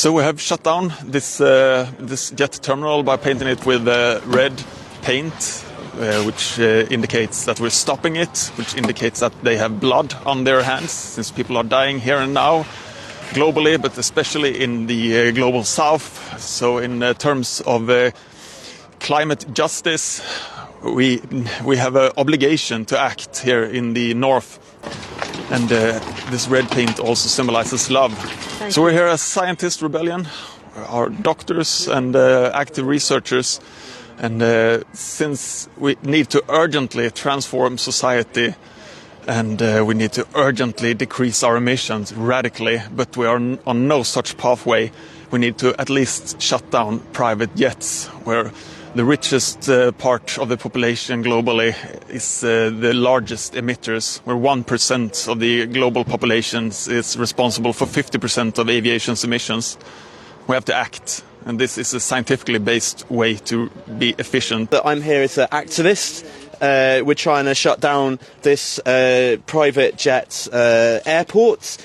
So we have shut down this jet terminal by painting it with red paint, which indicates that we're stopping it, which indicates that they have blood on their hands, since people are dying here and now, globally, but especially in the global south. So in terms of climate justice, we have an obligation to act here in the north. And this red paint also symbolizes love. So we're here as Scientist Rebellion, our doctors and active researchers. And since we need to urgently transform society and we need to urgently decrease our emissions radically, but we are on no such pathway, we need to at least shut down private jets, where the richest part of the population globally is the largest emitters, where 1% of the global population is responsible for 50% of aviation's emissions. We have to act, and this is a scientifically based way to be efficient. I'm here as an activist. We're trying to shut down this private jet airport,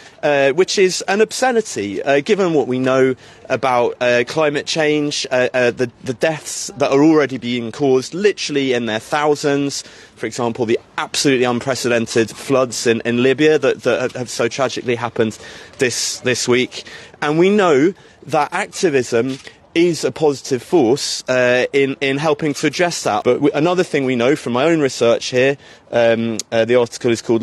which is an obscenity, given what we know about climate change, the deaths that are already being caused literally in their thousands. For example, the absolutely unprecedented floods in Libya that have so tragically happened this week. And we know that activism is a positive force in helping to address that. But another thing we know from my own research here, the article is called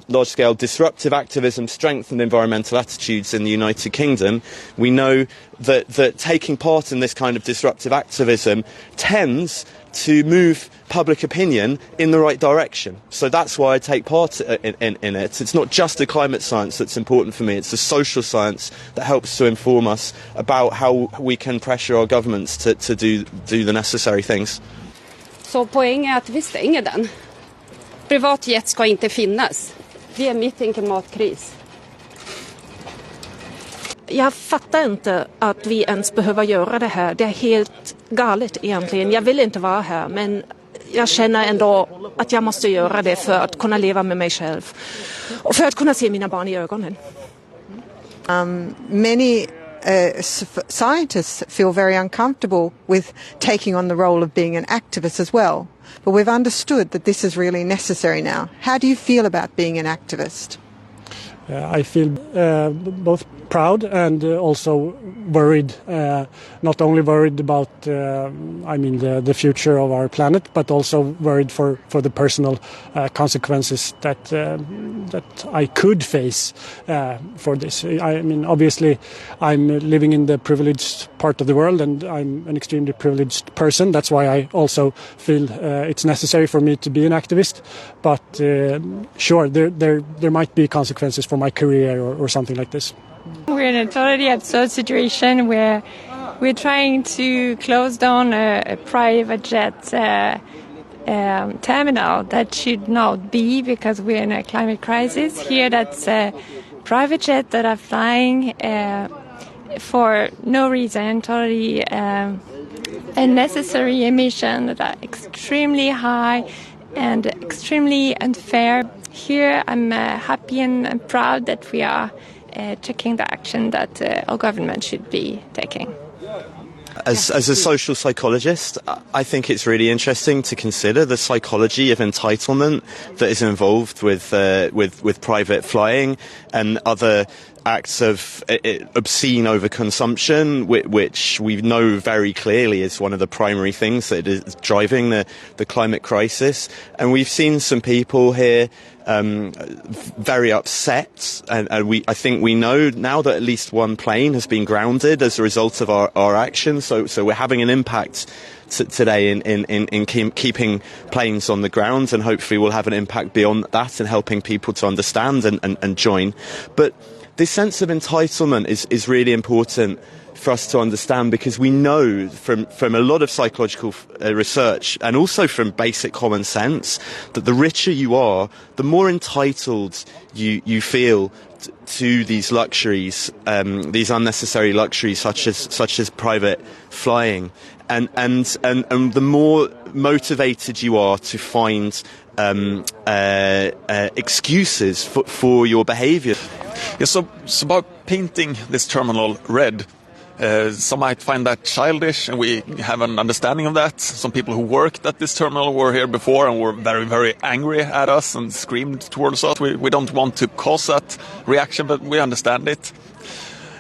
Large-Scale Disruptive Activism, Strength and Environmental Attitudes in the United Kingdom. We know that taking part in this kind of disruptive activism tends to move public opinion in the right direction. So that's why I take part in it. It's not just the climate science that's important for me, it's the social science that helps to inform us about how we can pressure our governments to do the necessary things. Så poängen är att vi stänger den. Privatjet ska inte finnas. Vi är mitt i en klimatkris. Jag fattar inte att vi ens behöver göra det här. Det är helt galet egentligen. Jag vill inte vara här, men jag känner ändå att jag måste göra det för att kunna leva med mig själv. Och för att kunna se mina barn i ögonen. Many scientists feel very uncomfortable with taking on the role of being an activist as well. But we've understood that this is really necessary now. How do you feel about being an activist? I feel both proud and also worried, not only worried about the future of our planet, but also worried for the personal consequences that I could face for this. I mean, obviously I'm living in the privileged part of the world and I'm an extremely privileged person. That's why I also feel it's necessary for me to be an activist, but sure, there might be consequences for my career or something like this. We're in a totally absurd situation where we're trying to close down a private jet terminal that should not be, because we're in a climate crisis. Here that's private jets that are flying for no reason, totally unnecessary emissions that are extremely high and extremely unfair. Here I'm happy and proud that we are taking the action that our government should be taking. As a social psychologist, I think it's really interesting to consider the psychology of entitlement that is involved with private flying and other acts of obscene overconsumption, which we know very clearly is one of the primary things that is driving the climate crisis. And we've seen some people here very upset, and I think we know now that at least one plane has been grounded as a result of our actions. So we're having an impact today in keeping planes on the ground, and hopefully we'll have an impact beyond that in helping people to understand and join. But this sense of entitlement is really important for us to understand, because we know from a lot of psychological research and also from basic common sense that the richer you are, the more entitled you feel to these luxuries, these unnecessary luxuries such as private flying, and the more motivated you are to find excuses for your behaviour. Yeah, so by painting this terminal red, Some might find that childish, and we have an understanding of that. Some people who worked at this terminal were here before and were very, very angry at us and screamed towards us. We don't want to cause that reaction, but we understand it.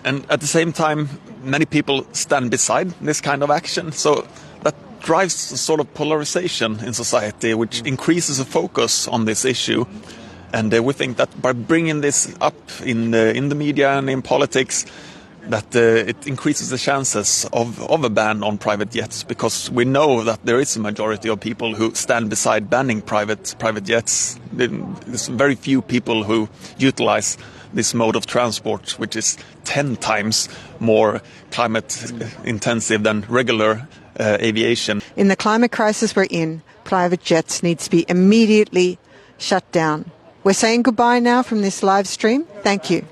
And at the same time, many people stand beside this kind of action. So that drives a sort of polarization in society, which increases the focus on this issue. And we think that by bringing this up in the media and in politics, that it increases the chances of a ban on private jets, because we know that there is a majority of people who stand beside banning private jets. There's very few people who utilize this mode of transport, which is 10 times more climate intensive than regular aviation. In the climate crisis we're in, private jets need to be immediately shut down. We're saying goodbye now from this live stream. Thank you.